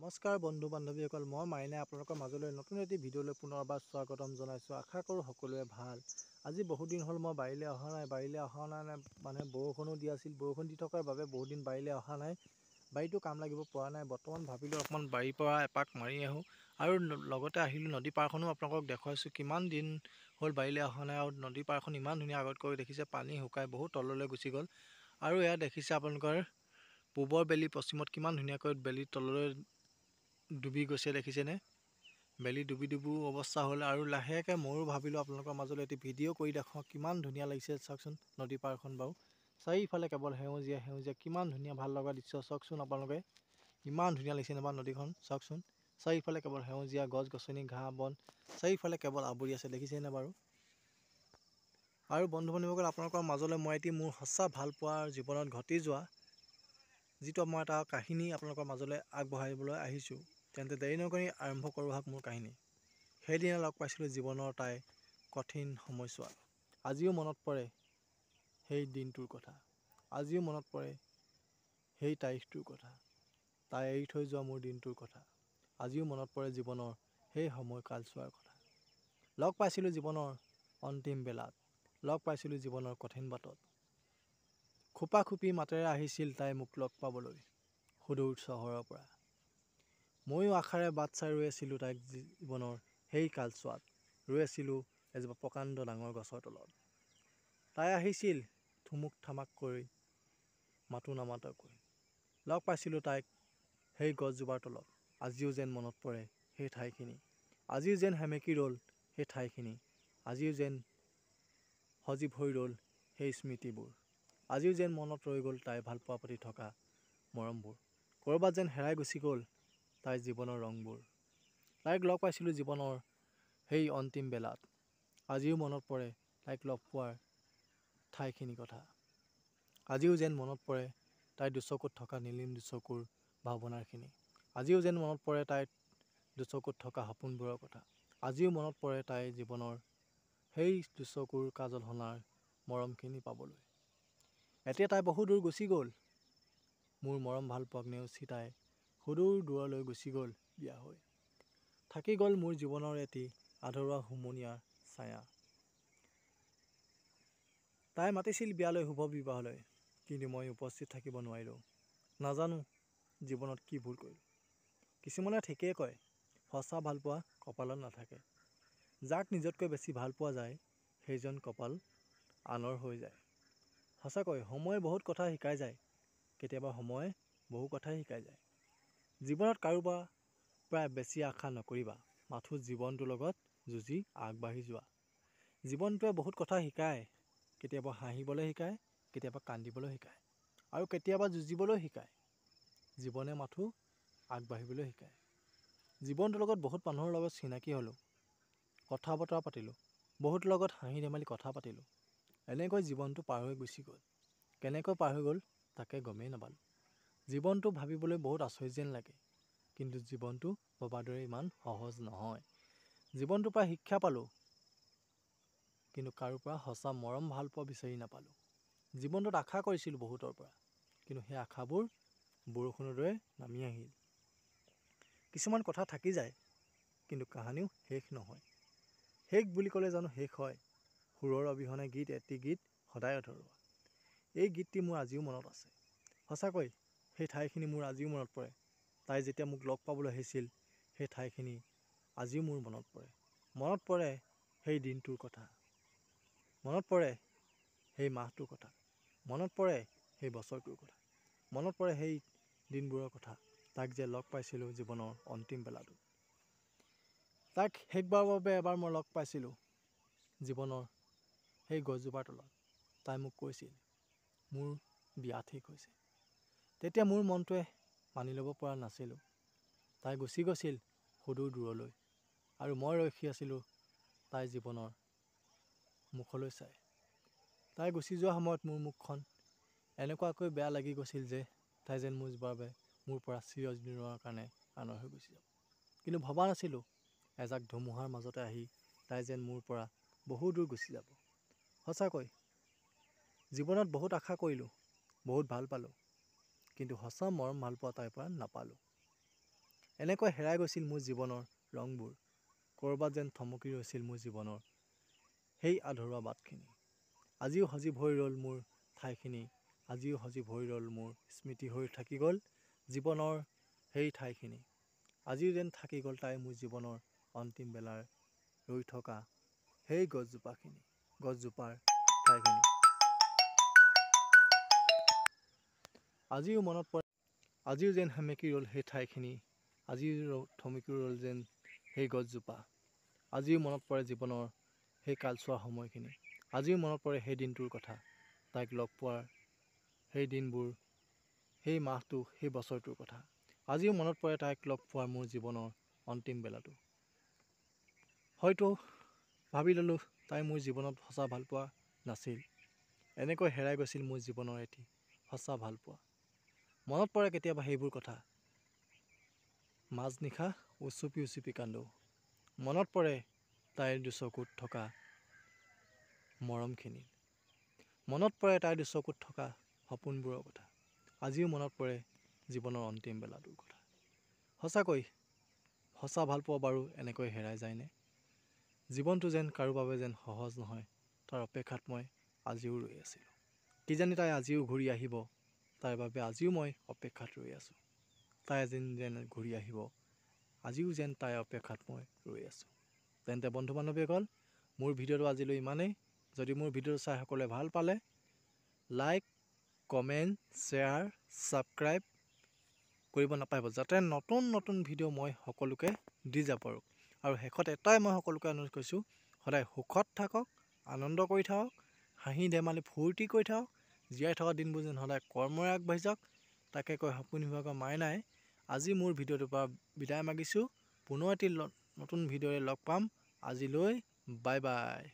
নমস্কাৰ বন্ধু বান্ধৱীসকল, মই মাইনে আপোনালোকৰ মাজলৈ নতুন এটি ভিডিঅ'লৈ পুনৰবাৰ স্বাগতম জনাইছোঁ। আশা কৰোঁ সকলোৱে ভাল। আজি বহুত দিন হ'ল মই বাৰীলৈ অহা নাই মানে বৰষুণো দি আছিল। বৰষুণ দি থকাৰ বাবে বহুত দিন বাৰীলৈ অহা নাই। বাৰীটো কাম লাগিব পৰা নাই। বৰ্তমান ভাবিলোঁ অকণমান বাৰীৰ পৰা এপাক মাৰি আহোঁ আৰু লগতে আহিলোঁ নদী পাৰখনো আপোনালোকক দেখুৱাইছোঁ। কিমান দিন হ'ল বাৰীলৈ অহা নাই আৰু নদী পাৰখন ইমান ধুনীয়া আগতকৈ দেখিছে, পানী শুকাই বহুত তললৈ গুচি গ'ল। আৰু এয়া দেখিছে আপোনালোকৰ পূবৰ বেলি পশ্চিমত কিমান ধুনীয়াকৈ বেলি তললৈ ডুবি গৈছে, দেখিছেনে? বেলি ডুবি অৱস্থা হ'ল আৰু লাহেকৈ ময়ো ভাবিলোঁ আপোনালোকৰ মাজলৈ এটি ভিডিঅ' কৰি দেখুৱাওঁ। কিমান ধুনীয়া লাগিছে চাওকচোন নদী পাৰখন বাৰু। চাৰিওফালে কেৱল সেউজীয়া সেউজীয়া, কিমান ধুনীয়া ভাল লগা দৃশ্য চাওকচোন আপোনালোকে। ইমান ধুনীয়া লাগিছে নাবা নদীখন চাওকচোন। চাৰিওফালে কেৱল সেউজীয়া গছ গছনি ঘাঁহ বন, চাৰিওফালে কেৱল আৱৰি আছে, দেখিছেনে বাৰু? আৰু বন্ধু বান্ধৱীসকল, আপোনালোকৰ মাজলৈ মই এটি মোৰ সঁচা ভালপোৱাৰ জীৱনত ঘটি যোৱা যিটো মই এটা কাহিনী আপোনালোকৰ মাজলৈ আগবঢ়াবলৈ আহিছোঁ। তেন্তে দেৰি নকৰি আৰম্ভ কৰোঁ আহক মোৰ কাহিনী। সেইদিনা লগ পাইছিলোঁ জীৱনৰ তাই কঠিন সময়ছোৱাত। আজিও মনত পৰে সেই দিনটোৰ কথা, আজিও মনত পৰে সেই তাৰিখটোৰ কথা, তাই এৰি থৈ যোৱা মোৰ দিনটোৰ কথা। আজিও মনত পৰে জীৱনৰ সেই সময় কালচোৱাৰ কথা। লগ পাইছিলোঁ জীৱনৰ অন্তিম বেলাত, লগ পাইছিলোঁ জীৱনৰ কঠিন বাটত। খোপা খুপি মাতেৰে আহিছিল তাই মোক লগ পাবলৈ সুদূৰ চহৰৰ পৰা। ময়ো আশাৰে বাট চাই ৰৈ আছিলোঁ তাইক জীৱনৰ সেই কালচোৱাত, ৰৈ আছিলোঁ এজোপা প্ৰকাণ্ড ডাঙৰ গছৰ তলত। তাই আহিছিল থুমুক থামাককৈ, মাতো নামাতাকৈ। লগ পাইছিলোঁ তাইক সেই গছজোপাৰ তলত। আজিও যেন মনত পৰে সেই ঠাইখিনি, আজিও যেন সেমেকি ৰ'ল সেই ঠাইখিনি, আজিও যেন সজীৱ হৈ ৰ'ল সেই স্মৃতিবোৰ, আজিও যেন মনত ৰৈ গ'ল তাই ভালপোৱা পাতি থকা মৰমবোৰ। ক'ৰবাত যেন হেৰাই গুচি গ'ল তাইৰ জীৱনৰ ৰংবোৰ। তাইক লগ পাইছিলোঁ জীৱনৰ সেই অন্তিম বেলাত। আজিও মনত পৰে তাইক লগ পোৱাৰ ঠাইখিনিৰ কথা। আজিও যেন মনত পৰে তাইৰ দুচকুত থকা নীলিম দুচকুৰ ভাৱনাখিনি। আজিও যেন মনত পৰে তাইৰ দুচকুত থকা সপোনবোৰৰ কথা। আজিও মনত পৰে তাইৰ জীৱনৰ সেই দুচকুৰ কাজল সনাৰ মৰমখিনি পাবলৈ। এতিয়া তাই বহু দূৰ গুচি গ'ল, মোৰ মৰম ভালপোৱাক নেওচি তাই সুদূৰ দূৰলৈ গুচি গ'ল বিয়া হৈ। থাকি গ'ল মোৰ জীৱনৰ এটি আধৰুৱা হুমুনিয়াৰ ছায়া। তাই মাতিছিল বিয়ালৈ, শুভ বিবাহলৈ, কিন্তু মই উপস্থিত থাকিব নোৱাৰিলোঁ। নাজানো জীৱনত কি ভুল কৰিলোঁ। কিছুমানে ঠিকেই কয়, সঁচা ভালপোৱা কপালত নাথাকে। যাক নিজতকৈ বেছি ভাল পোৱা যায় সেইজন কপাল আনৰ হৈ যায়। সঁচাকৈ সময়ে বহুত কথা শিকাই যায়, কেতিয়াবা সময়ে বহু কথাই শিকাই যায়। জীৱনত কাৰোবাৰ পৰা বেছি আশা নকৰিবা, মাথো জীৱনটোৰ লগত যুঁজি আগবাঢ়ি যোৱা। জীৱনটোৱে বহুত কথা শিকায়, কেতিয়াবা হাঁহিবলৈ শিকায়, কেতিয়াবা কান্দিবলৈ শিকায় আৰু কেতিয়াবা যুঁজিবলৈ শিকায়। জীৱনে মাথো আগবাঢ়িবলৈ শিকায়। জীৱনটোৰ লগত বহুত মানুহৰ লগত চিনাকি হ'লোঁ, কথা বতৰা পাতিলোঁ, বহুত লগত হাঁহি ধেমালি কথা পাতিলোঁ। এনেকৈ জীৱনটো পাৰ হৈ গুচি গ'ল। কেনেকৈ পাৰ হৈ গ'ল তাকে গমেই নাপালোঁ। জীৱনটো ভাবিবলৈ বহুত আচৰিত যেন লাগে, কিন্তু জীৱনটো ভবাৰ দৰে ইমান সহজ নহয়। জীৱনটোৰ পৰা শিক্ষা পালোঁ, কিন্তু কাৰো পৰা সঁচা মৰম ভালপোৱা বিচাৰি নাপালোঁ। জীৱনটোত আশা কৰিছিলোঁ বহুতৰ পৰা, কিন্তু সেই আশাবোৰ বৰষুণৰ দৰে নামি আহিল। কিছুমান কথা থাকি যায়, কিন্তু কাহানিও শেষ নহয়। শেষ বুলি ক'লে জানো শেষ হয়? সুৰৰ অবিহনে গীত এটি গীত সদায় অধৰুৱা। এই গীতটি মোৰ আজিও মনত আছে। সঁচাকৈ সেই ঠাইখিনি মোৰ আজিও মনত পৰে। তাই যেতিয়া মোক লগ পাবলৈ আহিছিল সেই ঠাইখিনি আজিও মোৰ মনত পৰে। মনত পৰে সেই দিনটোৰ কথা, মনত পৰে সেই মাহটোৰ কথা, মনত পৰে সেই বছৰটোৰ কথা, মনত পৰে সেই দিনবোৰৰ কথা। তাইক যে লগ পাইছিলোঁ জীৱনৰ অন্তিম বেলাটোত। তাইক শেষবাৰৰ বাবে এবাৰ মই লগ পাইছিলোঁ জীৱনৰ সেই গছজোপাৰ তলত। তাই মোক কৈছিল মোৰ বিয়া ঠিক হৈছে। তেতিয়া মোৰ মনটোৱে মানি ল'ব পৰা নাছিলোঁ। তাই গুচি গৈছিল সুদূৰ দূৰলৈ আৰু মই ৰখি আছিলোঁ তাইৰ জীৱনৰ মুখলৈ চাই। তাই গুচি যোৱা সময়ত মোৰ মুখখন এনেকুৱাকৈ বেয়া লাগি গৈছিল যে তাই যেন মোৰ বাবে মোৰ পৰা চিৰদিনৰ কাৰণে আনৰ হৈ গুচি যাব। কিন্তু ভবা নাছিলোঁ এজাক ধুমুহাৰ মাজতে আহি তাই যেন মোৰ পৰা বহু দূৰ গুচি যাব। সঁচাকৈ জীৱনত বহুত আশা কৰিলোঁ, বহুত ভাল পালোঁ, কিন্তু সঁচা মৰম ভালপোৱা তাইৰ পৰা নাপালোঁ। এনেকৈ হেৰাই গৈছিল মোৰ জীৱনৰ ৰংবোৰ। ক'ৰবাত যেন থমকি ৰৈছিল মোৰ জীৱনৰ সেই আধৰুৱা বাটখিনি। আজিও সজীৱ হৈ ৰ'ল মোৰ ঠাইখিনি, আজিও সজীৱ হৈ ৰ'ল মোৰ স্মৃতি হৈ থাকি গ'ল জীৱনৰ সেই ঠাইখিনি। আজিও যেন থাকি গ'ল তাই মোৰ জীৱনৰ অন্তিম বেলাৰ ৰৈ থকা সেই গছজোপাখিনি, গছজোপাৰ ঠাইখিনি। আজিও মনত পৰে, আজিও যেন সেমেকি ৰ'ল সেই ঠাইখিনি, আজিও থমকি ৰ'ল যেন সেই গছজোপা। আজিও মনত পৰে জীৱনৰ সেই কালচোৱা সময়খিনি, আজিও মনত পৰে সেই দিনটোৰ কথা, তাইক লগ পোৱাৰ সেই দিনবোৰ, সেই মাহটো, সেই বছৰটোৰ কথা। আজিও মনত পৰে তাইক লগ পোৱাৰ মোৰ জীৱনৰ অন্তিম বেলাটো। হয়তো ভাবি ল'লোঁ তাই মোৰ জীৱনত সঁচা ভালপোৱা নাছিল। এনেকৈ হেৰাই গৈছিল মোৰ জীৱনৰ এটি সঁচা ভালপোৱা। মনত পৰে কেতিয়াবা সেইবোৰ কথা, মাজনিশা উচুপি উচুপি কান্দোঁ। মনত পৰে তাইৰ দুচকুত থকা মৰমখিনি, মনত পৰে তাইৰ দুচকুত থকা সপোনবোৰৰ কথা। আজিও মনত পৰে জীৱনৰ অন্তিম বেলাটোৰ কথা। সঁচাকৈ সঁচা ভালপোৱা বাৰু এনেকৈ হেৰাই যায়নে? জীৱনটো যেন কাৰো বাবে যেন সহজ নহয়, তাৰ অপেক্ষাত মই আজিও ৰৈ আছিলোঁ। কিজানি তাই আজিও ঘূৰি আহিব, তাইৰ বাবে আজিও মই অপেক্ষাত ৰৈ আছোঁ। তাই যেন ঘূৰি আহিব, আজিও যেন তাইৰ অপেক্ষাত মই ৰৈ আছোঁ। তেন্তে বন্ধু বান্ধৱীসকল, মোৰ ভিডিঅ'টো আজিলৈ ইমানেই। যদি মোৰ ভিডিঅ'টো চাই সকলোৱে ভাল পালে, লাইক, কমেণ্ট, শ্বেয়াৰ, ছাবস্ক্ৰাইব কৰিব নাপাহৰিব, যাতে নতুন নতুন ভিডিঅ' মই সকলোকে দি যাব পাৰোঁ। আৰু শেষত এটাই মই সকলোকে অনুৰোধ কৰিছোঁ, সদায় সুখত থাকক, আনন্দ কৰি থাকক, হাঁহি ধেমালি ফূৰ্তি কৰি থাকক, জীয়াই থকা দিনবোৰ যেন সদায় কৰ্মৰে আগবাঢ়ি যাওক, তাকে কৈ সপোন বিভাগৰ মাইনাই আজি মোৰ ভিডিঅ'টোৰ পৰা বিদায় মাগিছোঁ। পুনৰ এটি নতুন ভিডিঅ'ৰে লগ পাম। আজিলৈ বাই বাই।